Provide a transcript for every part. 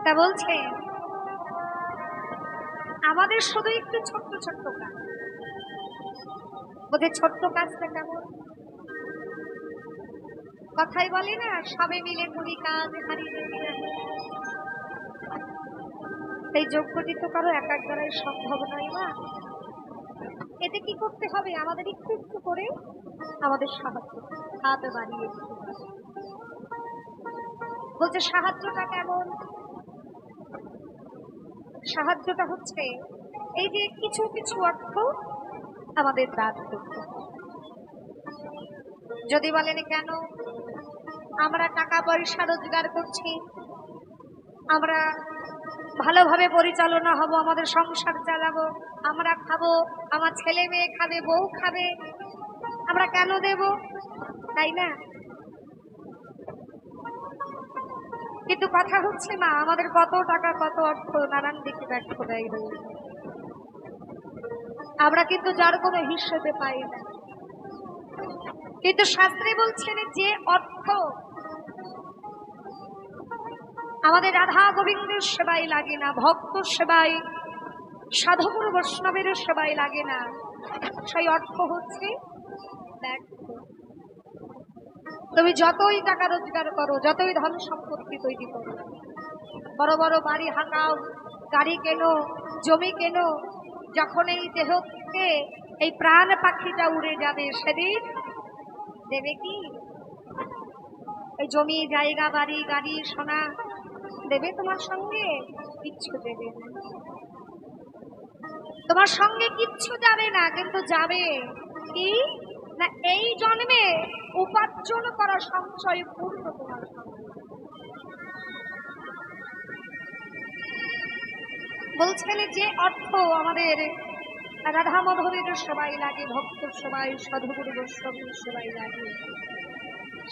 তা বলছে আমাদের শুধু একটু ছোট্ট ছোট্ট কাজ, ওদের ছোট্ট কাজটা কেমন? কথাই বলে না, সবে মিলে করি কাজ হারিয়ে এই যোগ্যটি তো কারো একার দ্বারাই সম্ভব নয় না। এতে কি করতে হবে? আমাদের একটু একটু করে আমাদের সাহায্য হাত বাড়িয়ে দিতে হবে। বলছে সাহায্যটা কেমন? সাহায্যটা হচ্ছে এই যে কিছু কিছু অর্থ আমাদের দান করতে। যদি বলেন কেন? আমরা টাকা পয়সা রোজগার করছি, আমরা ভালোভাবে পরিচালনা হব, আমাদের সংসার চালাবো, আমরা খাবো, আমার ছেলে মেয়ে খাবে, বউ খাবে, আমরা কেন দেব? তাই না? কিন্তু কথা হচ্ছে না, আমাদের কত টাকা কত অর্থ নানান দিকে ব্যর্থ ব্যয় হয়ে, আমরা কিন্তু যার কোনো হিসেবে পাই না। কিন্তু শাস্ত্রে বলছেন যে অর্থ আমাদের রাধা গোবিন্দের সেবায় লাগে না, ভক্ত সেবায়, সাধুগুরু বৈষ্ণবের সেবায় লাগে না, সেই অর্থ হচ্ছে ব্যর্থ। তুমি যতই টাকা রোজগার করো, যতই ধন সম্পত্তি তৈরি করো, বড় বড় বাড়ি হাঁকাও, গাড়ি কেনো, জমি কেনো, যখন এই দেহ থেকে এই প্রাণ পাখিটা উড়ে যাবে সেদিন দেবে কি? এই জমি জায়গা বাড়ি গাড়ি সোনা দেবে তোমার সঙ্গে? কিচ্ছু দেবে না, তোমার সঙ্গে কিচ্ছু যাবে না। কিন্তু যাবে কি না, এই জন্মে উপার্জন করা সঞ্চয় পূর্ণ তোমার সঙ্গে। বলছেন যে অর্থ আমাদের রাধা মাধবের সেবাই লাগে, ভক্ত সেবাই, সাধুগুরু বৈষ্ণবের সেবাই লাগে,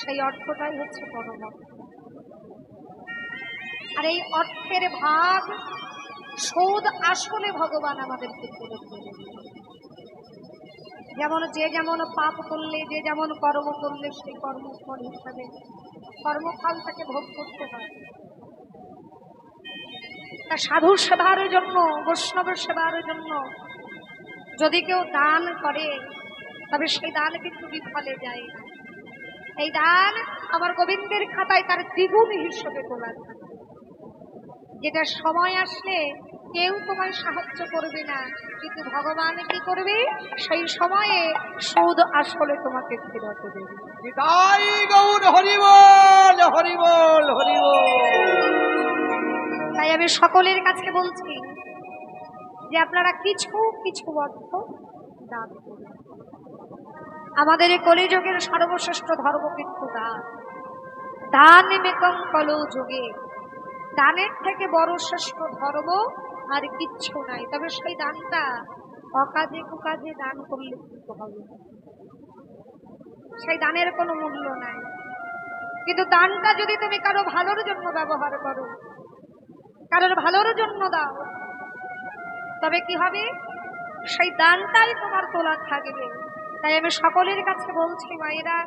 সেই অর্থটাই হচ্ছে পরম অর্থ। আর এই অর্থের ভাগ সুদ আসলে ভগবান আমাদেরকে করে দেবে। যেমন যে যেমন পাপ করলে, যে যেমন কর্ম করলে, সেই কর্মফল হিসাবে কর্মফল তাকে ভোগ করতে হয়। তা সাধু সেবার জন্য, বৈষ্ণবের সেবার জন্য যদি কেউ দান করে, তবে সেই দান কিন্তু বিফলে যায় না। এই দান আমার গোবিন্দের খাতায় তার দ্বিগুণ হিসেবে তোলা থাকে, যেটা সময় আসলে কেউ তোমায় সাহায্য করবে না, কিন্তু ভগবান কি করবে? সেই সময়ে সুদ আসলে তোমাকে ফেরত দেবে। নিতাই গৌর হরি বল, হরি বল, হরি বল। তাই আমি সকলের কাছে বলছি যে আপনারা কিছু কিছু অর্থ দান করুন। আমাদের এই কলিযুগের সর্বশ্রেষ্ঠ ধর্ম কিন্তু দান। দান মেকং কলো যুগে, দানের থেকে বড় শ্রেষ্ঠ ধর্ম আর কিচ্ছু নাই। তবে সেই দানটা অকাজে কুকাজে দান করলে কিন্তু হবে, সেই দানের কোনো মূল্য নাই। কিন্তু দানটা যদি তুমি কারো ভালোর জন্য ব্যবহার করো, কারোর ভালোর জন্য দাও, তবে কি হবে? সেই দানটাই তোমার তোলা থাকবে। তাই আমি সকলের কাছে বলছি, মায়েরা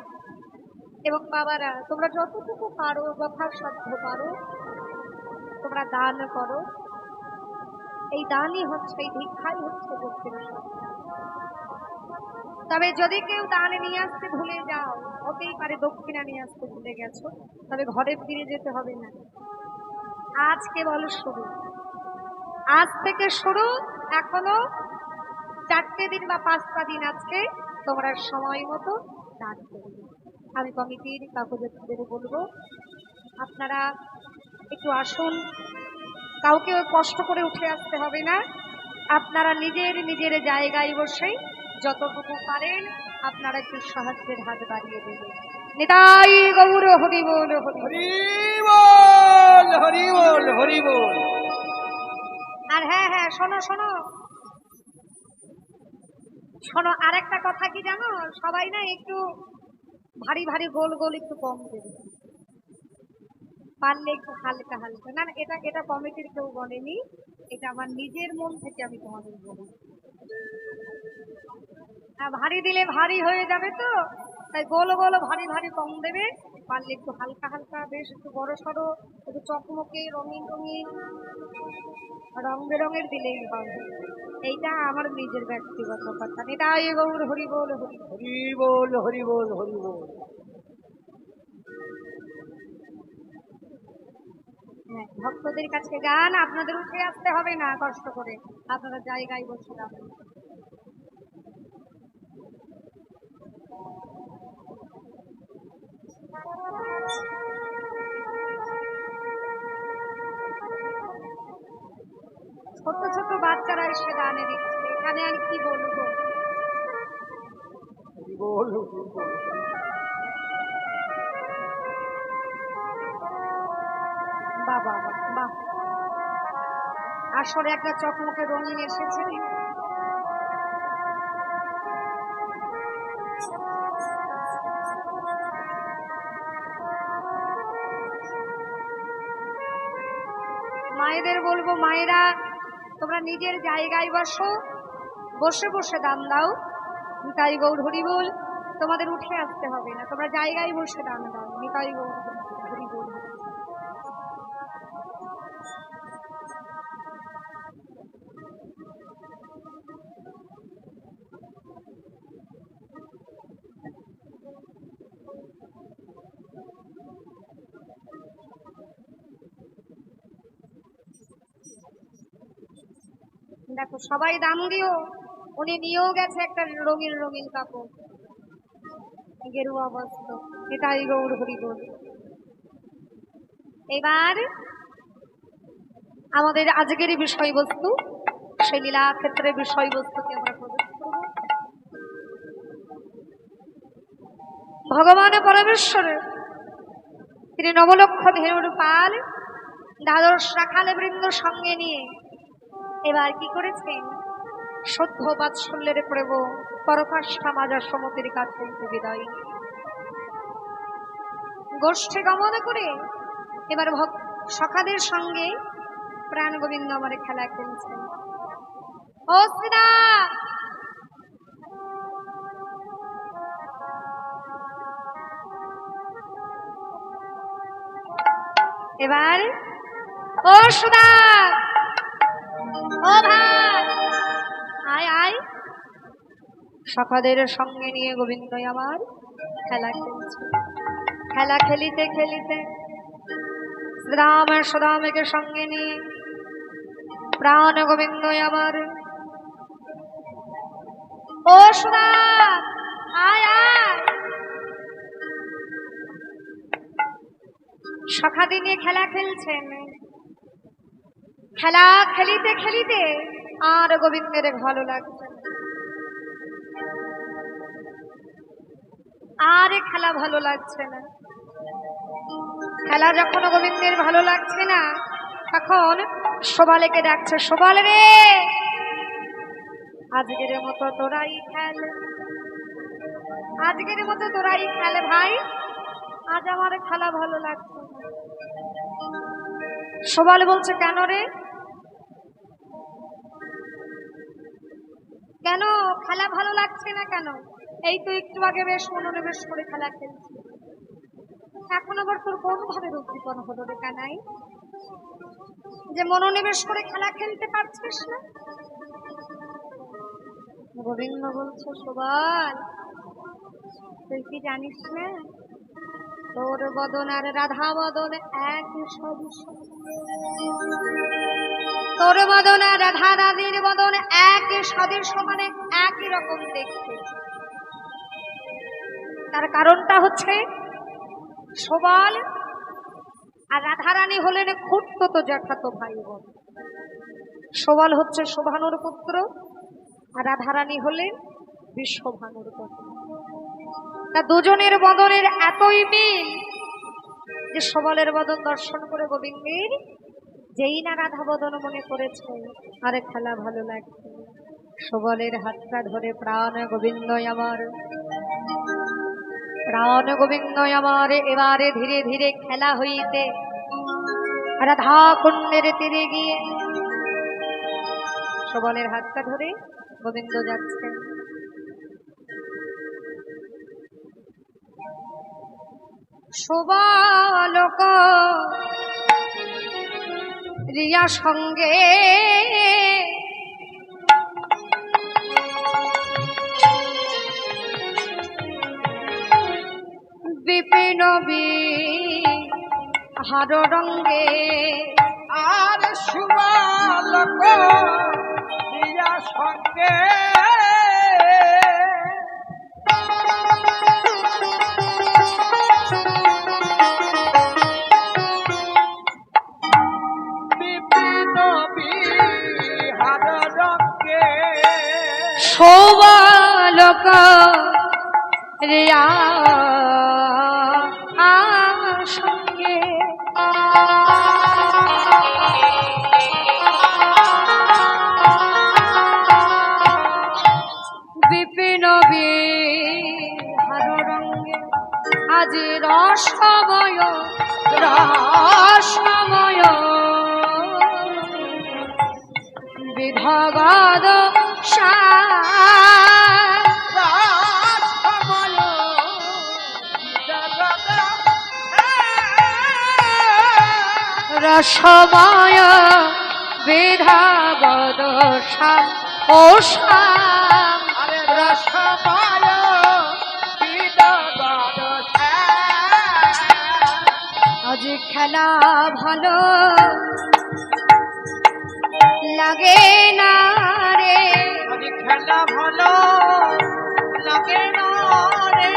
এবং বাবারা, তোমরা যতটুকু পারো, যথাসাধ্য পারো, তোমরা দান করো। এই দানই হচ্ছে, এই ভিক্ষাই হচ্ছে দক্ষিণা। তবে যদি কেউ দান নিয়ে আসতে ভুলে যাও, হতেই পারে দক্ষিণা নিয়ে আসতে ভুলে গেছো, তবে ঘরে ফিরে যেতে হবে না। আজ কেবল শুরু, আজ থেকে শুরু, এখনো 4টে দিন বা 5টা দিন আজকে তোমরা সময় মতো দান করবে। আমি কমিটির কাগজের বলবো, আপনারা একটু আসুন, কাউকে কষ্ট করে উঠে আসতে হবে না। আপনারা নিজের নিজের জায়গায় বসে যতটুকু পারেন আপনারা একটু সাহায্যের হাত বাড়িয়ে দেবেন। নিতাই গৌর হরি বল, হরি বল, হরি বল, হরি বল। আর হ্যাঁ হ্যাঁ, শোনো শোনো শোনো, আরেকটা কথা কি জানো? সবাই না একটু ভারী ভারী গোল গোল একটু কম দেবে, পারলে একটু হালকা হালকা। না না, এটা এটা কমিটির কেউ বলেনি, এটা আমার নিজের মন থেকে আমি তোমাদের বলি। ভারী দিলে ভারী হয়ে যাবে, তো তাই গোল গোল ভারী ভারী কম দেবে। পারলে একটু হালকা হালকা, বেশ একটু বড় সড়ো, একটু চকমকে রঙিন রঙিন রং বেরঙের দিলেই হয়। এইটা আমার নিজের ব্যক্তিগত কথা। নিতাই গৌর হরি বল হরি। হরি বল হরি বল হরি বল। হ্যাঁ, ভক্তদের কাছে গান, আপনাদের উঠে আসতে হবে না কষ্ট করে, আপনারা জায়গায় বসে যাবেন। ছোট ছোট বাচ্চারা এসে গানে দিচ্ছে, এখানে আর কি বলবো। হরি বল হরি বল। বাহ বাহ বাহ বাহ, আসলে একটা চকমকে রঙিন এসেছে। মায়েদের বলবো, মায়েরা তোমরা নিজের জায়গায় বসো, বসে বসে দান দাও। নিতাই গৌর হরি বল। তোমাদের উঠে আসতে হবে না, তোমরা জায়গায় বসে দান দাও। নিতাই গৌর হরি বল। দেখো সবাই দাম দিও। উনি নিয়েও গেছে একটা রঙিন রঙিন কাপড়, গেরুয়া বস্ত্র। এটাই গৌর হরি বল। এবার আমাদের আজকের বিষয়বস্তু, সেই লীলা ক্ষেত্রের বিষয়বস্তুকে আমরা প্রবেশ করব। ভগবান পরমেশ্বরের তিনি নবলক্ষ ধেনুর পাল দ্বাদশ রাখালে বৃন্দ সঙ্গে নিয়ে এবার কি করেছেন, সদ্য বাৎসল্যের প্রভু পরকাষ্ঠা মাজা সমতির কাছে বিদায় গোষ্ঠী গমন করে এবার সখাদের সঙ্গে প্রাণ গোবিন্দ আমার খেলা খেলছেন। ও শ্রীদা, এবার ও সুদা, ও ভাই, আয় আয়। সখাদের সঙ্গে নিয়ে গোবিন্দ আমার খেলা খেলছে। খেলা খেলিতে খেলিতে শ্রীরাম সুদামকে সঙ্গে নিয়ে প্রাণ গোবিন্দ আমার, ও সুদা, আয় আয়। সখাদি নিয়ে খেলা খেলছেন। খেলা খেলিতে খেলিতে আর গোবিন্দের ভালো লাগছে না, আর খেলা ভালো লাগছে না। খেলা যখন গোবিন্দের ভালো লাগছে না, তখন শোভালেকে ডাকছে, শোভাল রে, আজকের মতো তোরাই খেল, আজকের মতো তোরাই খেল ভাই, আজ আমার খেলা ভালো লাগছে না। শোভাল বলছে, কেন রে, কেন খেলা ভালো লাগছে না কেন? এই তো একটু আগে বেশ মনোনিবেশ করে খেলা খেলছি, এখন আবার তোর কোন ভাবে উদ্দীপন হলো রে কানাই, যে মনোনিবেশ করে খেলা খেলতে পারছিস না? গোবিন্দ বলছে, শোভাল তুই কি জানিস না, তোর বদন আর রাধা বদন এক সদৃশ, তোর বদন আর রাধা রানীর বদন এক সদৃশ, মানে একই রকম দেখতে। তার কারণটা হচ্ছে শোভাল আর রাধারানী হলেন খুঁড়তো জ্যাঠাতো ভাই বোন। শোভাল হচ্ছে শোভানুর পুত্র, আর রাধারানী হলেন বিশ্বভানুর পুত্র। তা দুজনের বদনের এতই মিল যে শোভালের বদন দর্শন করে গোবিন্দের যেই না রাধা বদন মনে করেছে, আরে খেলা ভালো লাগছে। শোভালের হাতটা ধরে প্রাণ গোবিন্দ আমার, প্রাণ গোবিন্দ আমার এবারে ধীরে ধীরে খেলা হইতে রাধা কুণ্ডের তীরে গিয়ে শোভালের হাতটা ধরে গোবিন্দ যাচ্ছেন। শোভালোক রিয়া সঙ্গে বিপিন হার রঙ্গে আর শুভালোক রিয়া সঙ্গে শোভালোক রিয়া সঙ্গে বিপিন হার রঙ্গে আজি রসময় রসময় বিধগদ রসময় বিধগদ শ্যাম ও শ্যাম রসময় বিধগদ আজ খেলা ভালো লাগে না রে খেলা ভালো লাগে না রে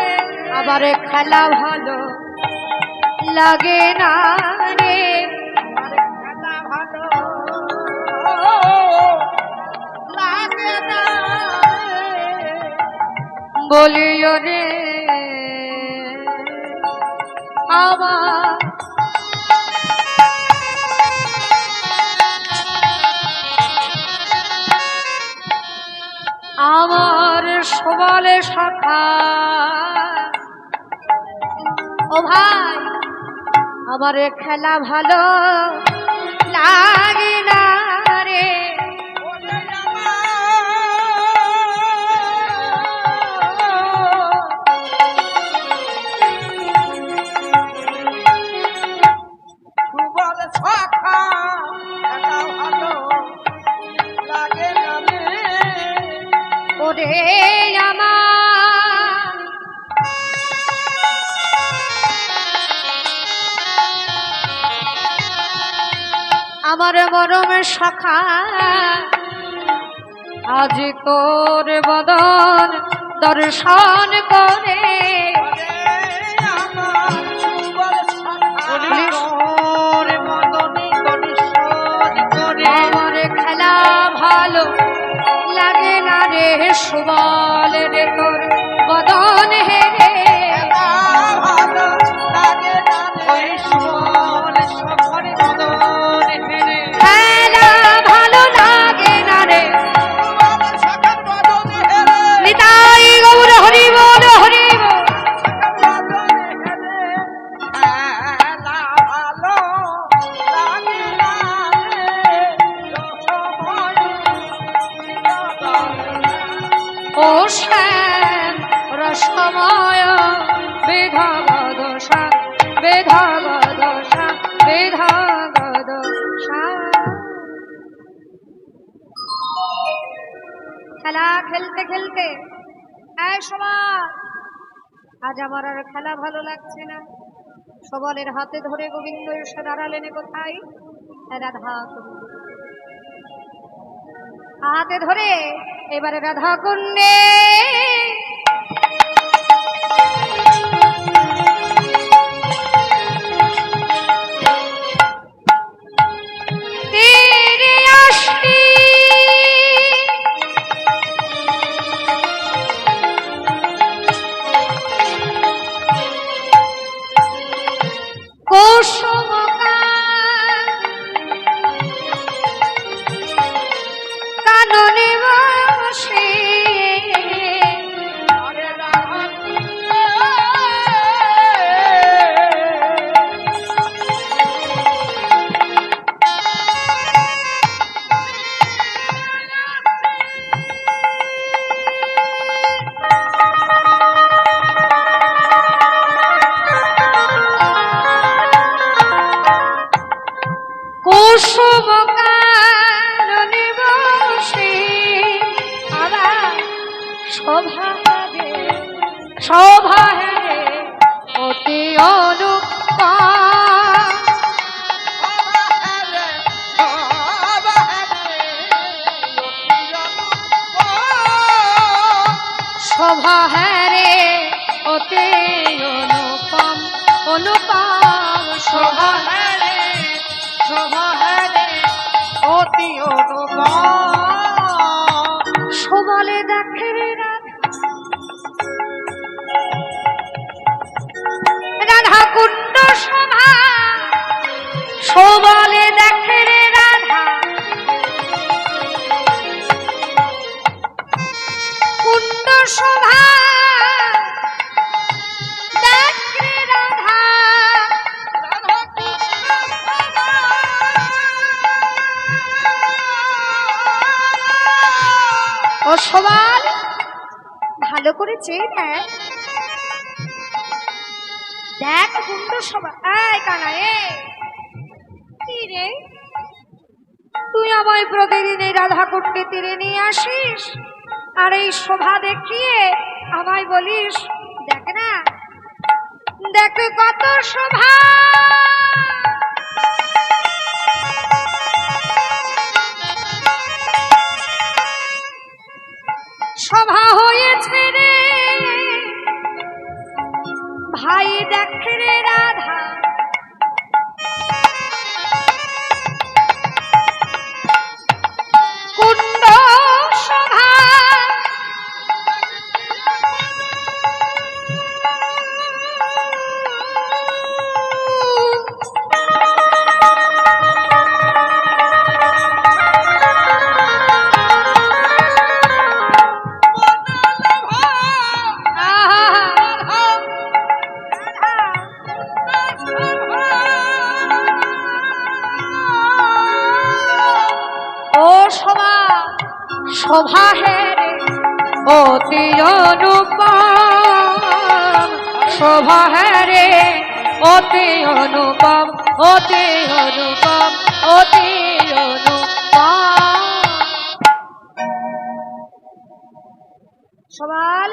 আবার খেলা ভালো লাগে না রে খেলা ভালো লাগে না বলিও রে আমার আমার সবালে শাখা ও ভাই আমার খেলা ভালো লাগে না রে ওরে আমার মরম সখা আজ তোর বদন দর্শন করে আমার খেলা ভালো লাগে না রে সুবল রে তোর বদন হে রে খেলা ভালো লাগে না রে নিতাই গৌর হরি বল হরি বল ও শ্যাম রসময় বিধগদ শ্যাম বিধগদ শ্যাম বিধগদ শ্যাম খেলা খেলতে খেলতে এই সবাই আজ আমার আর খেলা ভালো লাগছে না সবলের হাতে ধরে গোবিন্দ এসে দাঁড়ালেন কোথায় রাধা কুণ্ড হাতে ধরে এবারে রাধা কুণ্ডে তীরে আসি কুসুম কাননে বসে কুসুম কাননে বসে আবার শোভা রে শোভা রে অতি অনুপম শোভা রে অতি অনুপম অনুপম শোভা রে অতি অনুপম শোভালে দেখে রে রাধা কুণ্ড শোভা শোভালে দেখে রে রাধা কুণ্ড শোভা দেখে রে রাধা ও সবাল ভালো করে চেয়ে দেখ কুণ্ড শোভা এই কানা কি রে তুই আমায় প্রতিদিন এই রাধা কুণ্ডে তীরে নিয়ে আসিস আর এই শোভা দেখিয়ে আমায় বলিস দেখ না দেখ কত শোভা শোভা হয়েছে রে ভাই দেখ রে রাধা কুণ্ড শোভা শোভা হে রে অতি অনুপম শোভা হে রে অতি অনুপম অতি অনুপম অতি অনুপম সবাল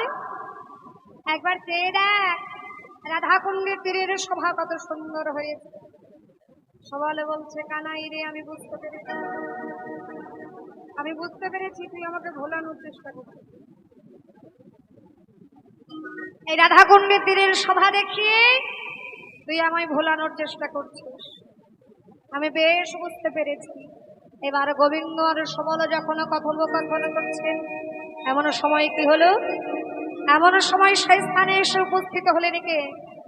একবার চেয়ে দেখ রাধা কুণ্ডের তীরের শোভা কত সুন্দর হয়েছে সবালে বলছে কানাই রে আমি বুঝতে পেরেছি তুই আমাকে ভোলানোর চেষ্টা করছিস এই রাধা কুণ্ডের তীরের শোভা দেখিয়ে তুই আমায় ভোলানোর চেষ্টা করছিস আমি বেশ বুঝতে পেরেছি এবার গোবিন্দ আর সবল যখন কথোপকথন করছেন এমন সময় কি হলো এমন সময় সেই স্থানে এসে উপস্থিত হলেন কে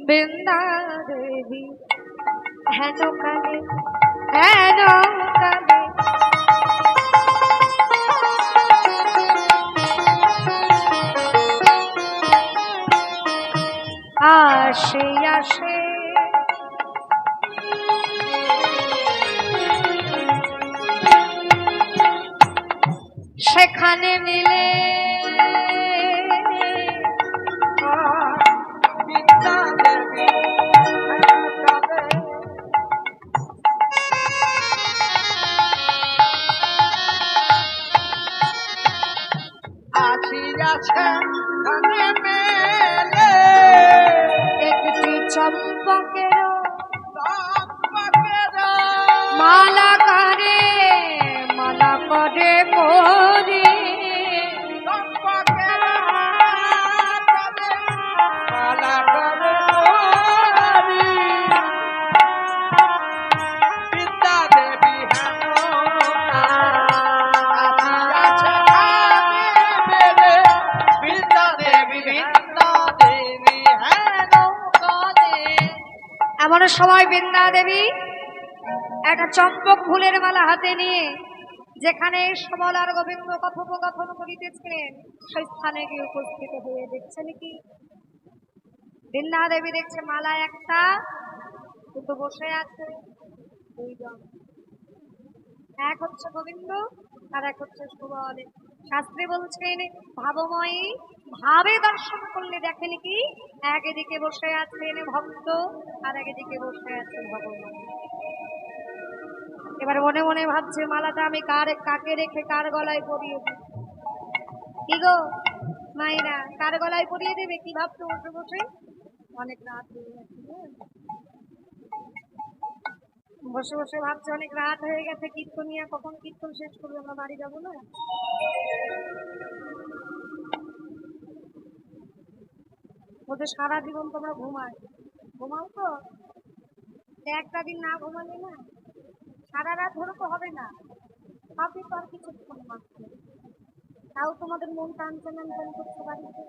বৃন্দা দেবী হেন কালে আসে আসে সেখানে মিলে একটি চম্পকের মালা করে করি এমন সময় বৃন্দা দেবী একটা চম্পক ফুলের মালা হাতে নিয়ে যেখানে সবল আর গোবিন্দ কথোপকথন করিতেছিলেন সেই স্থানে গিয়ে উপস্থিত হয়ে দেখছেন কি বৃন্দা দেবী দেখছে মালা একটা কিন্তু বসে আছে দুইজন এক হচ্ছে গোবিন্দ আর এক হচ্ছে সুবল শাস্ত্রে বলছেন ভাবময়ী ভাবে দর্শন করলে দেখেন কি একদিকে বসে আছেন ভক্ত আর একদিকে বসে আছেন ভগবান এবার মনে মনে ভাবছে মালাটা আমি কাকে রেখে কার গলায় পরিয়ে দিই। কি গো মায়েরা, কার গলায় পরিয়ে দেবে? কি ভাবছো বসে বসে? অনেক রাত হয়ে গেছে, বসে বসে ভাবছে অনেক রাত হয়ে গেছে, কীর্তনিয়া কখন কীর্তন শেষ করবে, আমরা বাড়ি যাবো না? বলতে সারা জীবন তোমরা ঘুমাও তো, একটা দিন না ঘুমালে না সারা রাত ধরে তো হবে না, ভাবি তো আর কিছুক্ষণ মাত্র, তাও তোমাদের মন টানছে করতে বাড়িতে,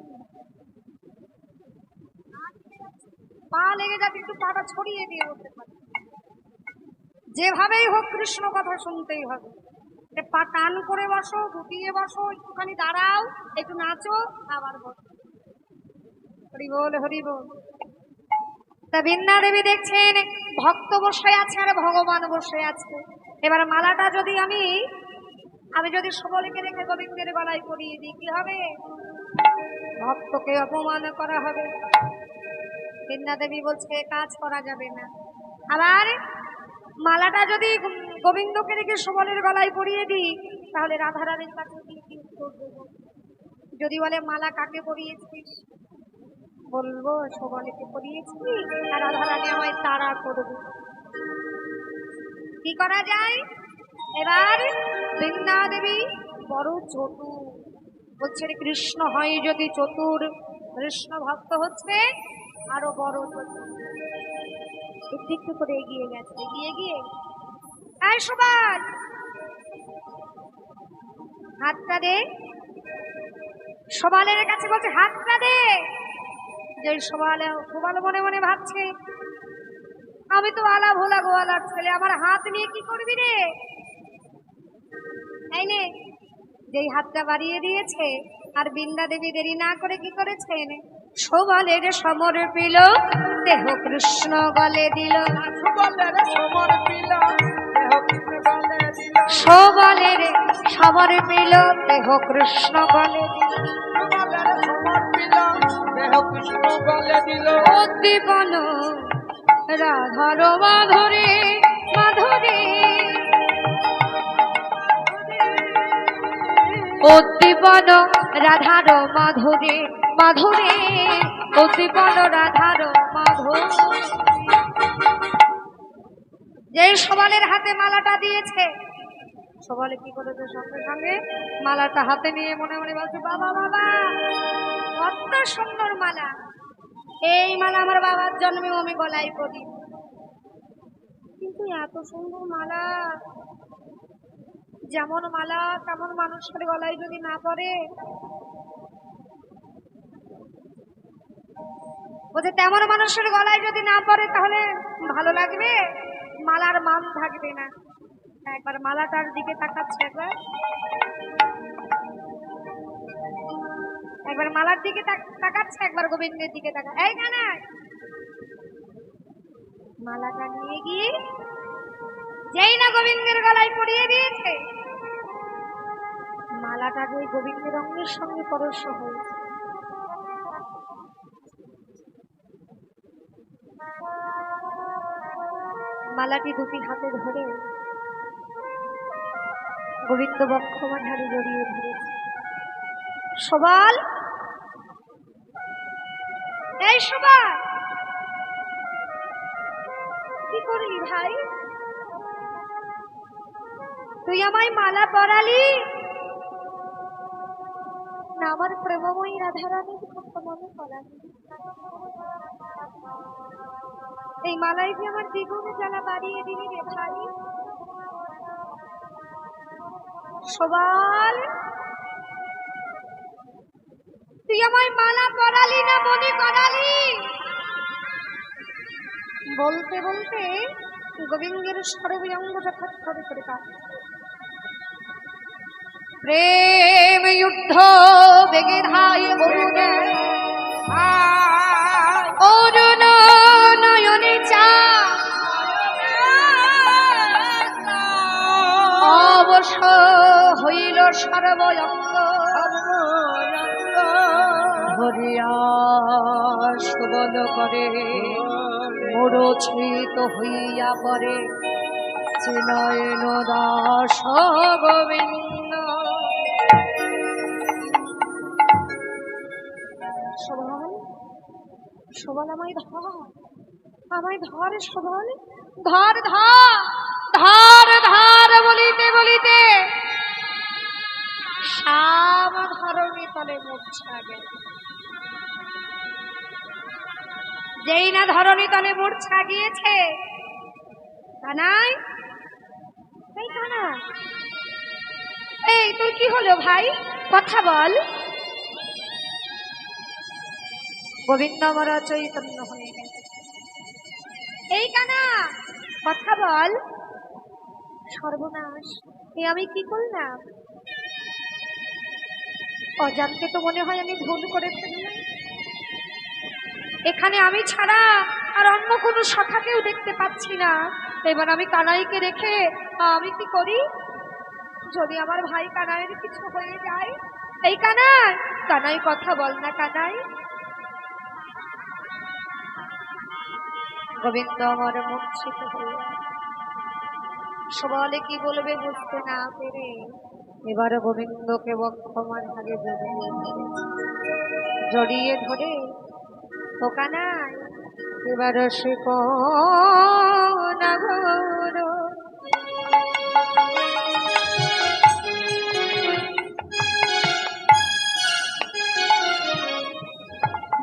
পা লেগে যাচ্ছে, একটু পাটা ছড়িয়ে দিয়ে বলতে পারে, যেভাবেই হোক কৃষ্ণ কথা শুনতেই হবে। পা টান করে বসো, গুটিয়ে বসো, একটুখানি দাঁড়াও, একটু নাচো, আবার বসো। হরি বল হরি বল। তা বৃন্দা দেবী দেখছেন ভক্ত বসে আছে আর ভগবান বসে আছে। এবার মালাটা যদি আমি যদি সবলকে রেখে গোবিন্দের গলায় পরিয়ে দিই, কি হবে? ভক্তকে অপমান করা হবে। বৃন্দা দেবী বলছে কাজ করা যাবে না। আবার মালাটা যদি গোবিন্দকে রেখে সবলের গলায় পরিয়ে দিই, তাহলে রাধারানীর কাছে কি উত্তর দেব? যদি বলে মালা কাকে পরিয়েছিস, বলবো সবলকে পরিয়েছি, আর রাধারানী আমায় তাড়া করবে। কি করা যায়? এবার বৃন্দা দেবী বড় চতুর, বলছে কৃষ্ণ হয় যদি চতুর, কৃষ্ণ ভক্ত হচ্ছে আরো বড় চতুর। একটু করে এগিয়ে গেছে, গিয়ে এই সুবাল হাতটা দে। সবালের কাছে বলছে হাতটা দে। যে সবাল মনে মনে ভাবছে আমি তো আলা ভোলা গোয়ালার ছেলে, আমার হাত নিয়ে কি করবি রে? এই নে, যেই হাতটা বাড়িয়ে দিয়েছে, আর বৃন্দা দেবী দেরি না করে কি করেছেন, সবালের সমর পেল, দেহ কৃষ্ণ গলে দিল। সবালের সমর পেল, দেহ কৃষ্ণ গলে দিল। উদ্দীপন রাধার মাধুরী মাধুরী, উদ্দীপন রাধার মাধুরী মাধুরী, উদ্দীপন রাধার মাধুরী। যে সবালের হাতে মালাটা দিয়েছে, সবালে কি করেছে, সঙ্গে সঙ্গে মালাটা হাতে নিয়ে মনে মনে বলছে বাবা বাবা কত সুন্দর মালা, এই মালা আমার বাবার জন্মেও আমি গলায় পরি, কিন্তু এত সুন্দর মালা, যেমন মালা তেমন মানুষের গলায় যদি না পড়ে, বলছে তেমন মানুষের গলায় যদি না পড়ে তাহলে ভালো লাগবে, মালার মান থাকবে না। একবার মালাটার দিকে তাকাচ্ছে, একবার মালার দিকে তাকাচ্ছে, একবার গোবিন্দের দিকে তাকা। এই না, মালাটা নিয়ে গিয়ে যেই না গোবিন্দের গলায় পরিয়ে দিয়েছে, মালাটা যে গোবিন্দের অঙ্গের সঙ্গে পরশ হয়েছে। মালাটি দুটি হাতে ধরে গোবিন্দ বক্ষমাঝারে জড়িয়ে ধরেছে। সবাল, এই সবাল কি করলি ভাই? তুই আমায় মালা পরালি না আমার প্রেমময়ী রাধারানীর কথা মনে করালি? এই মালাই কি আমার দ্বিগুণে জ্বালা বাড়িয়ে দিবি রে ভাই? সবাল, তুই আমায় মালা পরালি না মনে করালি? বলতে বলতে গোবিন্দের সরবী অঙ্গটা থরথরে করে কাঁপছে। প্রেম যুদ্ধ বেগে ধায় অরুণে, অরুণ নয়নে চা অবশ হইল সর্বঙ্গ, ধরিয়া সুবল করে মূরচ্ছিত হইয়া পড়ে। চিনয়ন দাস গোবিন্দ। শোভন, শোভন আমায় ধর, আমায় ধর শোভন, ধর ধর ধর ধর বলিতে বলিতে শ্যাম ধরণী তলে মূর্ছা গেল। যেই না ধরণী তলে মূর্ছা গিয়েছে, কানাই, এই কানা, এই তোর কি হলো ভাই, কথা বল। গোবিন্দ আমার চৈতন্য হয়ে গেছে। এই কানা, কথা বল। সর্বনাশ, এ আমি কি করলাম? অজান্তে তো মনে হয় আমি ভুল করে ফেললাম। এখানে আমি ছাড়া আর অন্য কোনো সখাকেও দেখতে পাচ্ছি না। এবার আমি কানাইকে রেখে আমি কি করি? যদি আমার ভাই কানাইয়ের কিছু হয়ে যায়। এই কানাই, কানাই কথা বল না কানাই। গোবিন্দ আমার মূর্ছিত হয়ে সবালে কি বলবে বুঝতে না পেরে এবার গোবিন্দকে বক্ষমার হারে জড়িয়ে ধরে, ও কানাই এবার সে কোন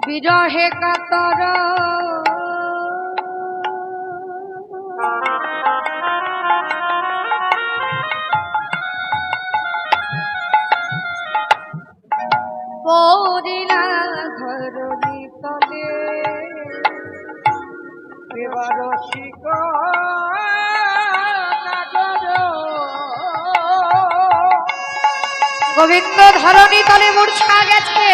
বিরহে কাতর পড়িলা ধরণী তলে এবার গোবিন্দ ধরণী তলে মূর্ছা গেছে।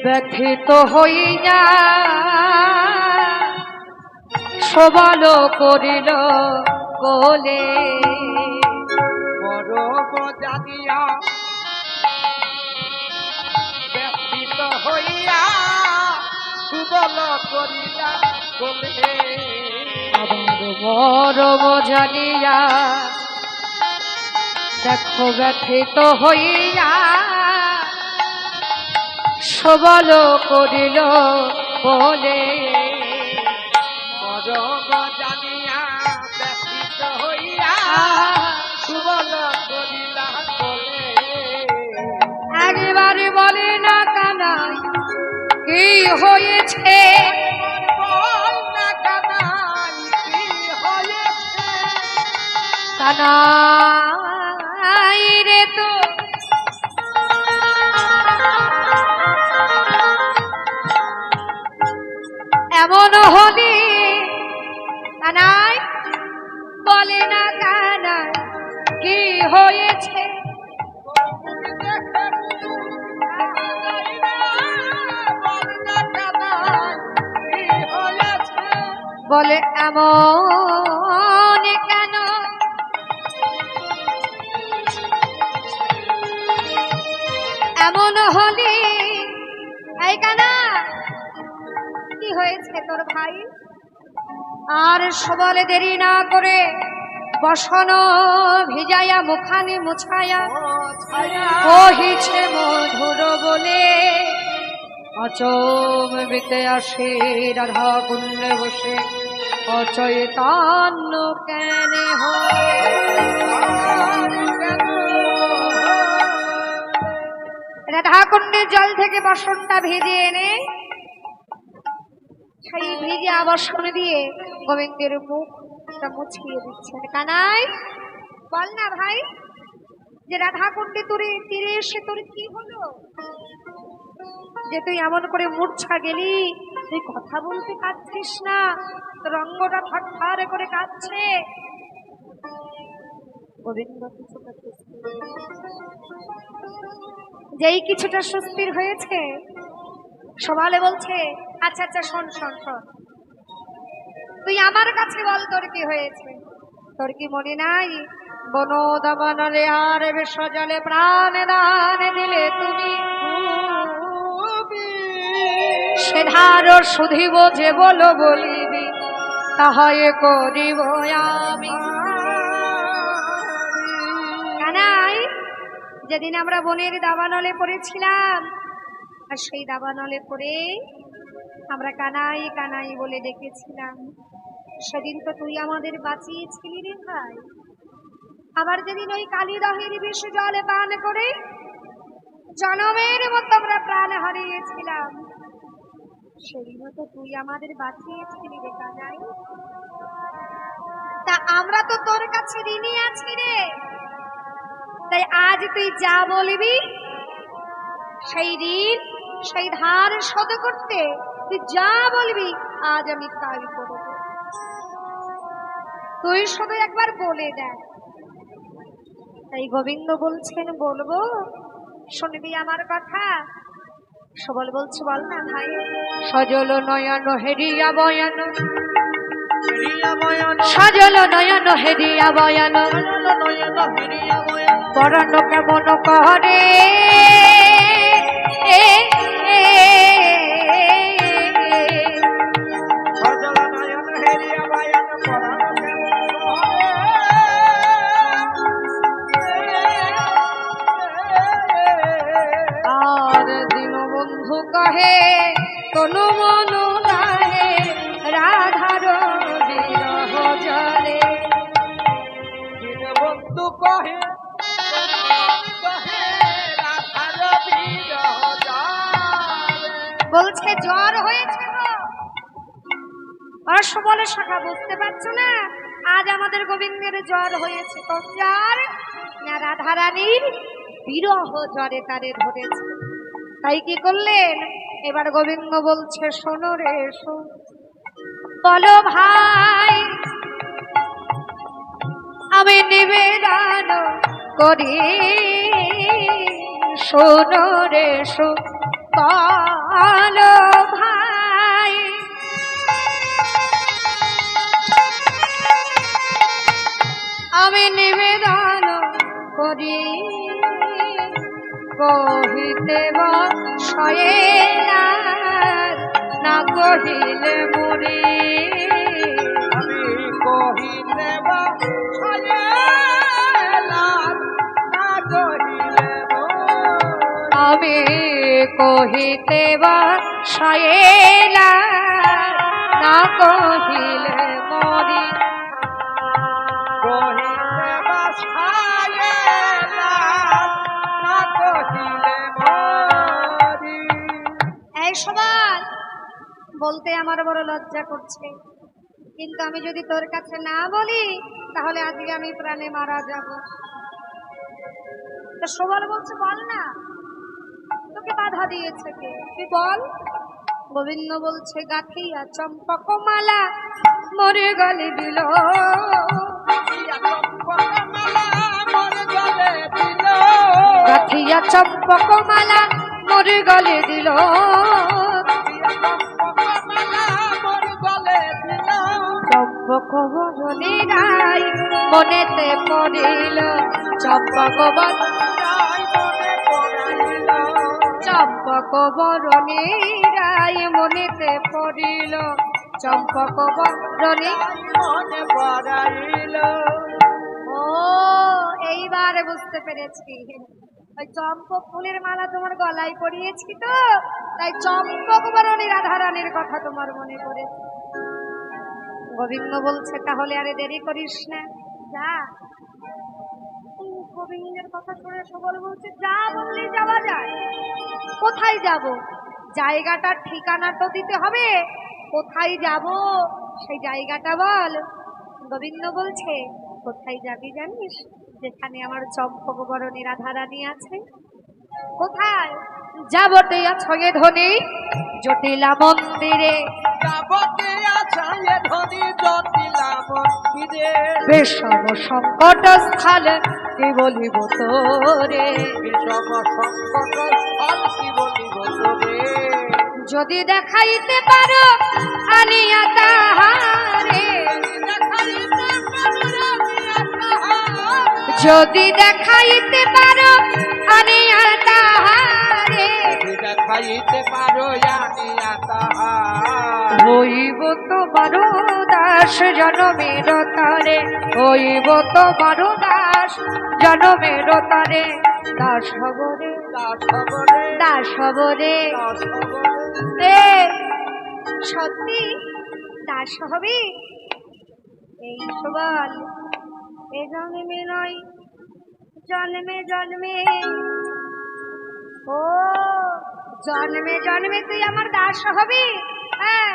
ব্যথিত হইয়া সবল করিল কোলে, বড় জানিয়া ব্যথিত হইয়া সুবল করিলা কোলে। মরম জানিয়া দেখো ব্যথিত হইয়া সবল করিল বলে। মরম জানিয়া ব্যথিত হইয়া সুবল করিলা কোলে। একবারে বলে না কানাই কি হয়েছে? বল না কানাই কি হয়েছে? কানাই রে তো এমন হলে, কানাই বলে না কানাই কি হয়েছে? বলে এমন কেন? এমন হলে, এই কানা কি হয়েছে তোর ভাই? আর সবলে দেরি না করে বসন ভিজাইয়া মুখানি মুছায়া কহিছে মধুর বলে, অচম বিতে আসে রাধা কুণ্ডে বসে অচৈতন্য কেন হয়? রাধা কুণ্ডের জল থেকে বসনটা ভেজে এনে সেই ভিজে আবর্ষণ দিয়ে গোবিন্দের মুখটা মুছিয়ে দিচ্ছেন। কানাই বল না ভাই, যে রাধা কুণ্ডে তোর তীরে এসে তোর কি হলো যে তুই এমন করে মূর্ছা গেলি? তুই কথা বলতে পারছিস না, তোর অঙ্গটা থরথর করে কাঁপছে। গোবিন্দ কিছুটা সুস্থির যেই কিছুটা সুস্থির হয়েছে সবালে বলছে আচ্ছা আচ্ছা শোন শোন শোন তুই আমার কাছে বল তোর কি হয়েছে তোর কি মনে নাই বনদমনলে আর সজলে প্রাণ দান দিলে তুমি সে ধার শুধিব যে বলো বলিবি তাহাই করিব আমি কানাই যেদিন আমরা বনের দাবানলে পড়েছিলাম আর সেই দাবানলে পড়ে আমরা কানাই কানাই বলে ডেকেছিলাম সেদিন তো তুই আমাদের বাঁচিয়েছিলি রে ভাই আবার যেদিন ওই কালীদহের বিষ জলে পান করে জনমের মতো আমরা প্রাণ হারিয়েছিলাম সেদিনও তো তুই আমাদের বাঁচিয়েছিলি রে কানাই তা আমরা তো তোর কাছে ঋণী আছি রে তাই আজ তুই যা বলবি সেই ঋণ সেই ধার শোধ করতে তুই যা বলবি আজ আমি তাই করব তুই শুধু একবার বলে দেখ তাই গোবিন্দ বলছেন বলবো শুনবি আমার কথা সবল বলছে বল না ভাই সজল নয়ন হেরিয়া বয়ান সজল নয়ন হেরিয়া বয়ান পরণ কেমন করে আর দীনবন্ধু কহে কোনো মন নাহে রাধার বিরহ জলে দীনবন্ধু কহে বলছে জ্বর হয়েছে অসবলে শাখা বুঝতে পারছো না আজ আমাদের গোবিন্দের জ্বর হয়েছে কোন জ্বর না রাধারানীর বিরহ জ্বরে তারে ধরেছে তাই কি করলেন এবার গোবিন্দ বলছে শোনো রে শোন বলো ভাই আমি নিবেদন করি শোনো রে শোন বলো ভাই আমি নিবেদন করি কহিতে বয়ে না কহিলে মরি আমি কহিতে বয়ে না কহিলে আমি কহিতে বয়ে না কহিলে মরি এই সবাই বলতে আমার বড় লজ্জা করছে কিন্তু আমি যদি তোর কাছে না বলি তাহলে আজকে আমি প্রাণে মারা যাব তো সবার বলছে বল না তোকে বাধা দিয়েছে কে তুই বল গোবিন্দ বলছে গাথিয়া চম্পক মালা মরে গলে দিল গাথিয়া চম্পক মালা মরে গলে দিল চম্পক বরণী রাই মনেতে পড়িল চম্পক চম্পক বরণী রাই মনেতে পড়িল চম্পক বরণী মনে পড়াইল ও এইবার বুঝতে পেরেছি ওই চম্পক ফুলের মালা তোমার গলায় পরিয়েছি তো তাই চম্পক বরণী রাধারানীর কথা তোমার মনে পড়ে গোবিন্দ বলছে তাহলে আরে দেরি করিস না যা গোবিন্দের কথা শুনে সবল বলছে যা বললে যাওয়া যায় কোথায় যাব জায়গাটার ঠিকানা তো দিতে হবে কোথায় যাব সেই জায়গাটা বল গোবিন্দ বলছে কোথায় যাবি জানিস যেখানে আমার চম্পক বরণী রাধারানী আছে কোথায় যাবতে ছয়ে ধনে জটিলা মন্দিরে যাবতে আছায় ধরি জটিলাম ফিরে বিষম সংকট স্থলে কি বলিব তোরে বিষম সংকট ফল কি বলিব তোরে যদি দেখাইতে পারো আনিয়া তাহারে যদি দেখাইতে পারো আনিয়া তাহারে দেখাইতে পারো আনিয়া তাহার হইব তোমার দাস জনমের তারে হইব তোমার দাস জনমের তারে দাস হবরে দাস হবরে দাস হবরে দাস হবরে এ সত্যি দাস হবে এই সবাল এ জন্মে নয় জন্মে জন্মে ও জন্মে জন্মে তুই আমার দাস হবি হ্যাঁ